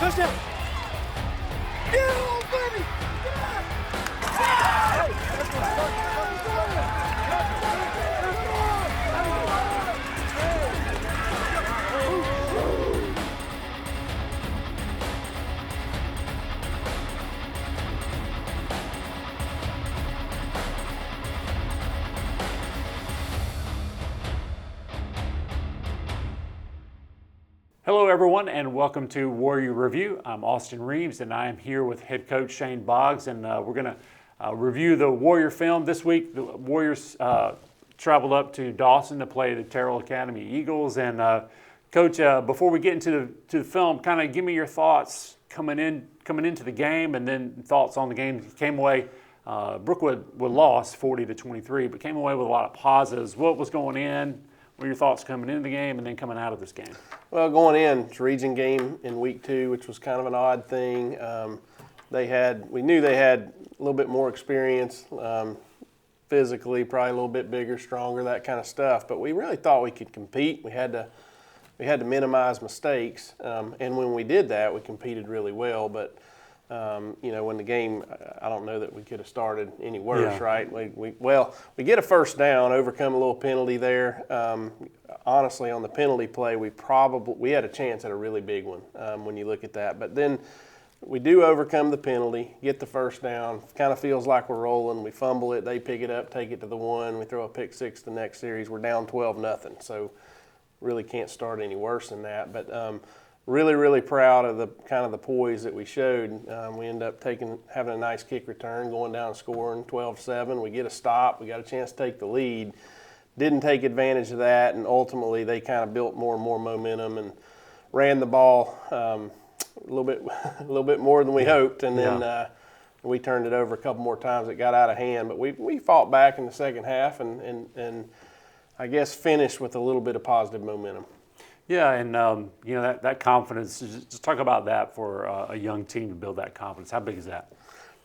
Touchdown. Yeah, baby. Hello everyone and welcome to Warrior Review. I'm Austin Reeves and I am here with head coach Shane Boggs, and we're going to review the Warrior film. This week the Warriors traveled up to Dawson to play the Terrell Academy Eagles. And Coach, before we get into the film, kind of give me your thoughts coming into the game, and then thoughts on the game. You came away, Brookwood lost 40-23, but came away with a lot of positives. What was going in? What were your thoughts coming into the game and then coming out of this game? Well, going in, it's a region game in week 2, which was kind of an odd thing. We knew they had a little bit more experience, physically, probably a little bit bigger, stronger, that kind of stuff. But we really thought we could compete. We had to minimize mistakes, and when we did that, we competed really well. But when the game, I don't know that we could have started any worse, right? We get a first down, overcome a little penalty there. Honestly, on the penalty play, we had a chance at a really big one when you look at that. But then we do overcome the penalty, get the first down. Kind of feels like we're rolling. We fumble it, they pick it up, take it to the 1. We throw a pick six the next series. We're down 12-0. So really can't start any worse than that. But really, really proud of the kind of the poise that we showed. We end up having a nice kick return, going down and scoring 12-7. We get a stop. We got a chance to take the lead. Didn't take advantage of that, and ultimately they kind of built more and more momentum and ran the ball a little bit more than we hoped, and then we turned it over a couple more times. It got out of hand, but we fought back in the second half and I guess finished with a little bit of positive momentum. Yeah, and that confidence. Just talk about that for a young team to build that confidence. How big is that?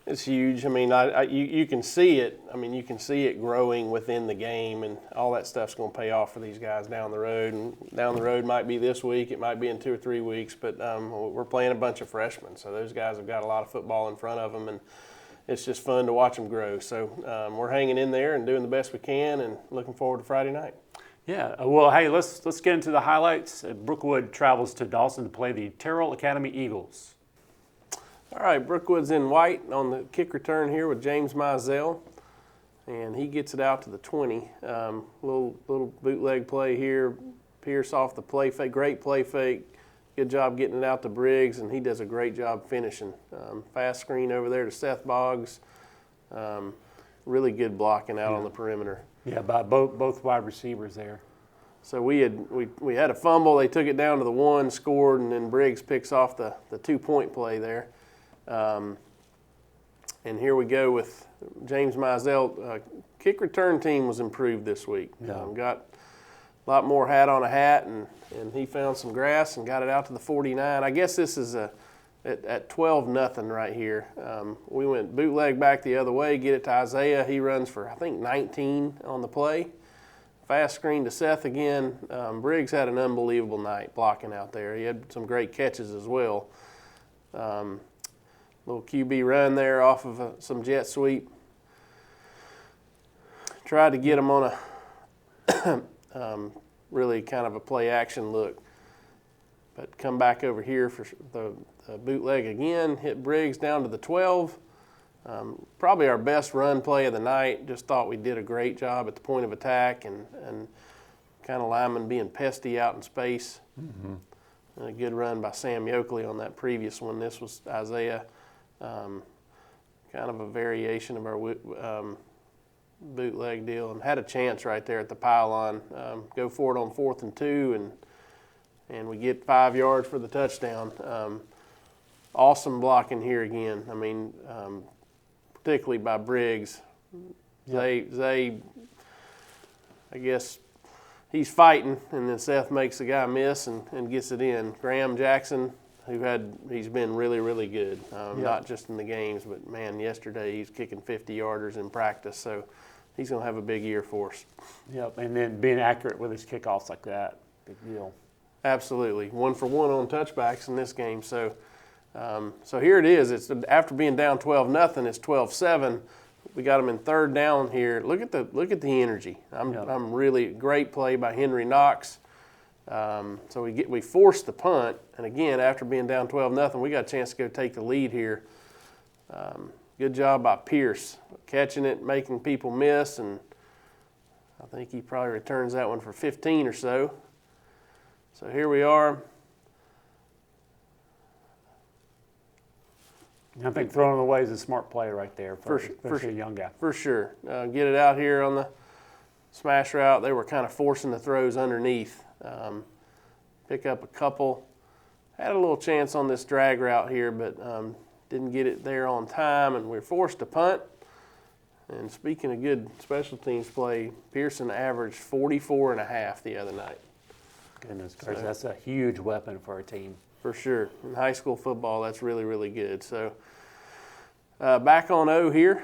It's huge. I mean, you can see it. I mean, you can see it growing within the game, and all that stuff's going to pay off for these guys down the road. And down the road might be this week, it might be in 2 or 3 weeks, but we're playing a bunch of freshmen, so those guys have got a lot of football in front of them, and it's just fun to watch them grow. So we're hanging in there and doing the best we can, and looking forward to Friday night. Yeah, well, hey, let's get into the highlights. Brookwood travels to Dawson to play the Terrell Academy Eagles. All right, Brookwood's in white on the kick return here with James Mizell, and he gets it out to the 20. Little bootleg play here. Pierce off the play fake, great play fake. Good job getting it out to Briggs, and he does a great job finishing. Fast screen over there to Seth Boggs. Really good blocking out on the perimeter. Yeah, by both wide receivers there. So we had a fumble. They took it down to the 1, scored, and then Briggs picks off the 2-point play there. And here we go with James Mizell. Kick return team was improved this week. Yeah. Got a lot more hat on a hat, and he found some grass and got it out to the 49. I guess this is at 12-0 right here. We went bootleg back the other way, get it to Isaiah. He runs for, I think, 19 on the play. Fast screen to Seth again. Briggs had an unbelievable night blocking out there. He had some great catches as well. Little QB run there off of some jet sweep. Tried to get him on a really kind of a play action look. But come back over here for the bootleg again, hit Briggs down to the 12. Probably our best run play of the night. Just thought we did a great job at the point of attack and kind of linemen being pesty out in space. Mm-hmm. A good run by Sam Yoakley on that previous one. This was Isaiah. Kind of a variation of our bootleg deal, and had a chance right there at the pylon. Go for it on 4th and 2, and we get 5 yards for the touchdown. Awesome blocking here again. I mean, particularly by Briggs. Zay, I guess he's fighting, and then Seth makes the guy miss and gets it in. Graham Jackson, he's been really, really good. Not just in the games, but man, yesterday he's kicking 50-yarders in practice. So he's going to have a big year for us. Yep, and then being accurate with his kickoffs like that, big deal. Absolutely. 1 for 1 on touchbacks in this game. So So here it is. It's after being down 12-0, it's 12-7. We got them in third down here. Look at the energy. I'm really great play by Henry Knox. So we forced the punt, and again after being down 12-0, we got a chance to go take the lead here. Good job by Pierce catching it, making people miss, and I think he probably returns that one for 15 or so. So here we are. I think throwing it away is a smart play right there for a young guy. For sure. Get it out here on the smash route. They were kind of forcing the throws underneath. Pick up a couple. Had a little chance on this drag route here, but didn't get it there on time, and we were forced to punt. And speaking of good special teams play, Pearson averaged 44.5 the other night. Goodness gracious, that's a huge weapon for our team. For sure. In high school football, that's really, really good. So back on O here,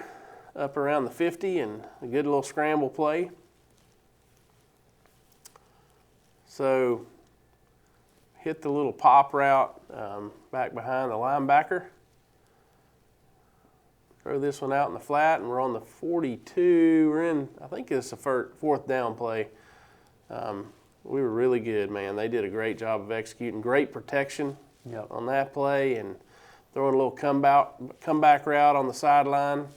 up around the 50, and a good little scramble play. So hit the little pop route back behind the linebacker. Throw this one out in the flat, and we're on the 42. We're in, I think it's the fourth down play. We were really good, man. They did a great job of executing. Great protection on that play, and throwing a little comeback route on the sideline.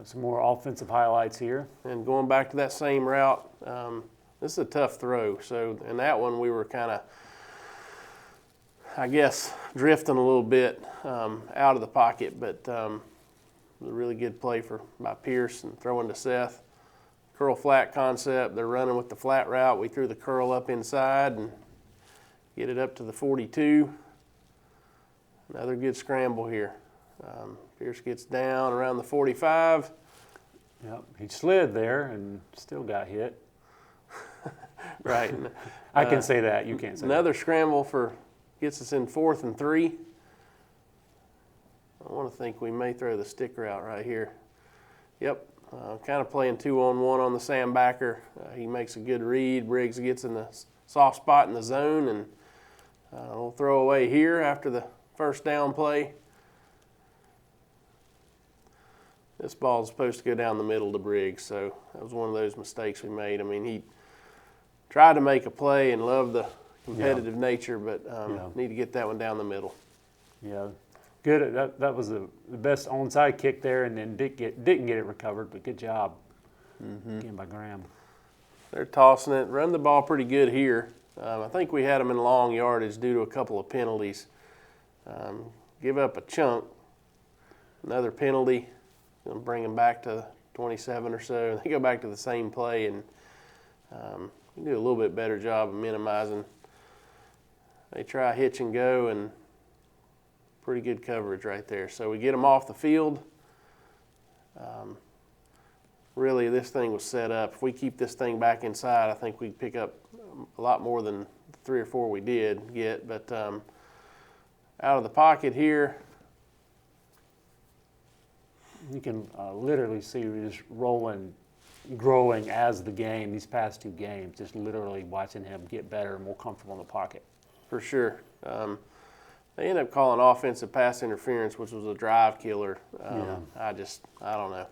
Some more offensive highlights here. And going back to that same route, this is a tough throw. So in that one, we were kind of, I guess, drifting a little bit out of the pocket, but it was a really good play by Pierce and throwing to Seth. Curl flat concept. They're running with the flat route. We threw the curl up inside and get it up to the 42. Another good scramble here. Pierce gets down around the 45. Yep, he slid there and still got hit. Right. I can say that. You can't say another scramble gets us in 4th and 3. I want to think we may throw the stick route right here. Yep. Kind of playing 2-on-1 on the sandbacker. He makes a good read. Briggs gets in the soft spot in the zone, and we'll throw away here after the first down play. This ball is supposed to go down the middle to Briggs, so that was one of those mistakes we made. I mean, he tried to make a play and loved the competitive nature, but need to get that one down the middle. Yeah. Good. That was the best onside kick there, and then didn't get it recovered, but good job again by Graham. They're tossing it. Run the ball pretty good here. I think we had them in long yardage due to a couple of penalties. Give up a chunk. Another penalty. Going to bring them back to 27 or so. They go back to the same play, and we do a little bit better job of minimizing. They try hitch and go, and pretty good coverage right there. So we get them off the field. Really, this thing was set up. If we keep this thing back inside, I think we'd pick up a lot more than the 3 or 4 we did get. But out of the pocket here, you can literally see just rolling, growing as the game, these past 2 games, just literally watching him get better and more comfortable in the pocket. For sure. They ended up calling offensive pass interference, which was a drive killer. I don't know.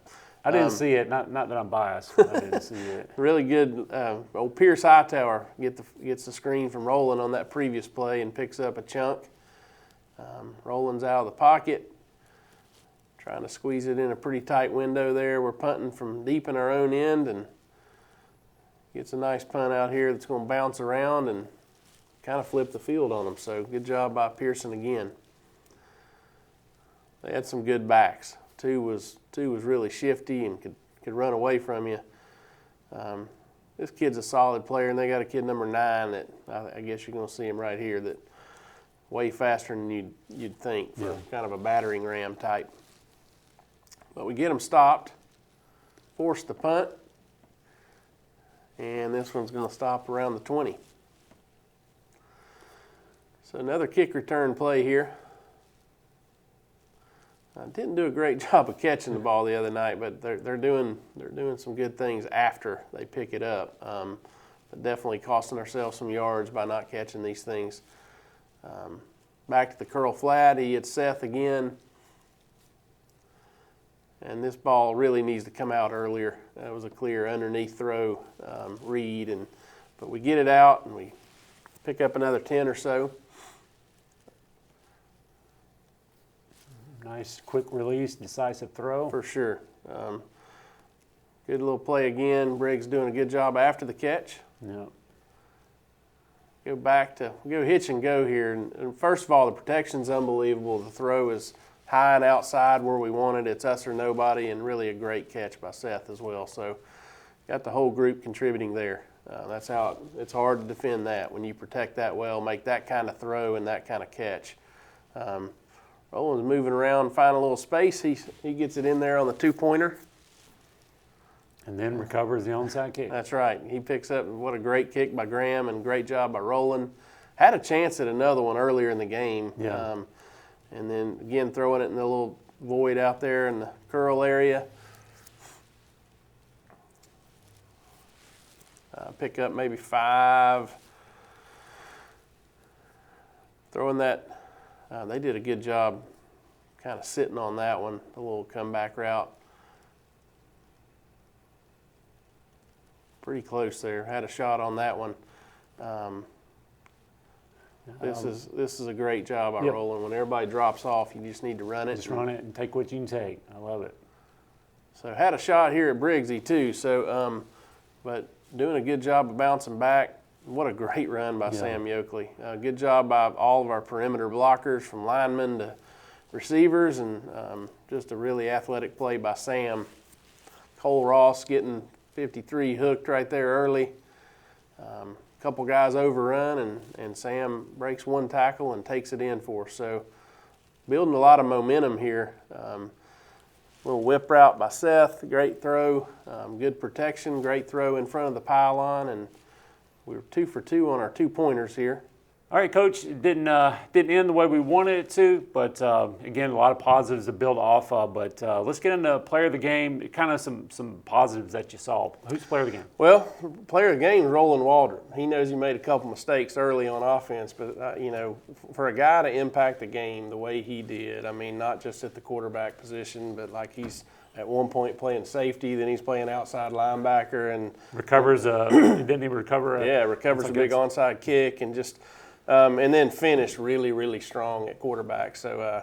I didn't see it. Not that I'm biased, but I didn't see it. Really good. Old Pierce Hightower gets the screen from Roland on that previous play and picks up a chunk. Roland's out of the pocket, trying to squeeze it in a pretty tight window there. We're punting from deep in our own end, and gets a nice punt out here that's going to bounce around and kind of flip the field on them. So good job by Pearson again. They had some good backs. Two was really shifty and could run away from you. This kid's a solid player, and they got a kid number 9 that I guess you're going to see him right here that way faster than you'd think for kind of a battering ram type. But we get them stopped, force the punt, and this one's going to stop around the 20. So another kick return play here. I didn't do a great job of catching the ball the other night, but they're doing some good things after they pick it up. But definitely costing ourselves some yards by not catching these things. back to the curl flat. He hits Seth again. And this ball really needs to come out earlier. That was a clear underneath throw read, but we get it out and we pick up another 10 or so. Nice quick release, decisive throw. For sure. Good little play again. Briggs doing a good job after the catch. Yep. Go hitch and go here. And first of all, the protection's unbelievable. The throw is high and outside where we want it. It's us or nobody, and really a great catch by Seth as well. So got the whole group contributing there. That's how it's hard to defend that when you protect that well, make that kind of throw and that kind of catch. Roland's moving around, find a little space. He gets it in there on the 2-pointer. And then recovers the onside kick. That's right. He picks up, what a great kick by Graham and great job by Roland. Had a chance at another one earlier in the game. Yeah. And then again throwing it in the little void out there in the curl area. Pick up maybe 5. Throwing that, they did a good job kind of sitting on that one, the little comeback route. Pretty close there. Had a shot on that one. This is a great job by Roland. When everybody drops off, you just need to run it. Just run it and take what you can take. I love it. So had a shot here at Briggsy too. So, but doing a good job of bouncing back. What a great run by Sam Yoakley. Good job by all of our perimeter blockers, from linemen to receivers, and just a really athletic play by Sam. Cole Ross getting 53 hooked right there early. Couple guys overrun, and Sam breaks one tackle and takes it in for us. So building a lot of momentum here. Little whip route by Seth, great throw, good protection, great throw in front of the pylon, and we were 2 for 2 on our 2-pointers here. All right, Coach, it didn't end the way we wanted it to, but again, a lot of positives to build off of. But let's get into player of the game, kind of some positives that you saw. Who's player of the game? Well, player of the game is Roland Waldron. He knows he made a couple mistakes early on offense, but you know, for a guy to impact the game the way he did, I mean, not just at the quarterback position, but like he's at one point playing safety, then he's playing outside linebacker, and recovers. He didn't even recover. Recovers a big onside kick, and just. And then finished really, really strong at quarterback. So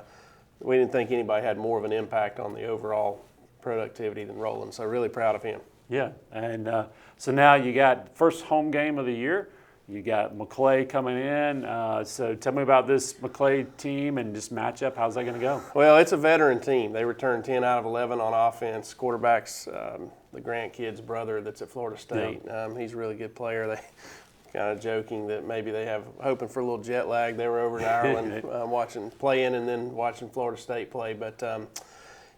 we didn't think anybody had more of an impact on the overall productivity than Roland. So really proud of him. Yeah, and so now you got first home game of the year. You got McClay coming in. So tell me about this McClay team and just matchup. How's that going to go? Well, it's a veteran team. They returned 10 out of 11 on offense. Quarterback's the Grant kid's brother that's at Florida State. Yeah. He's a really good player. They kind of joking that maybe they have hoping for a little jet lag. They were over in Ireland playing and then watching Florida State play. But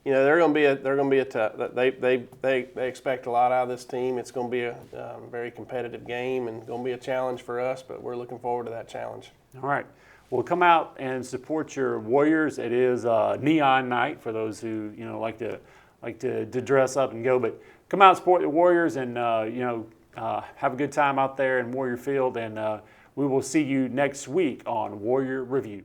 you know, they're going to be a tough. They expect a lot out of this team. It's going to be a very competitive game and going to be a challenge for us. But we're looking forward to that challenge. All right. Well, come out and support your Warriors. It is neon night for those who like to dress up and go. But come out and support the Warriors and have a good time out there in Warrior Field, and we will see you next week on Warrior Review.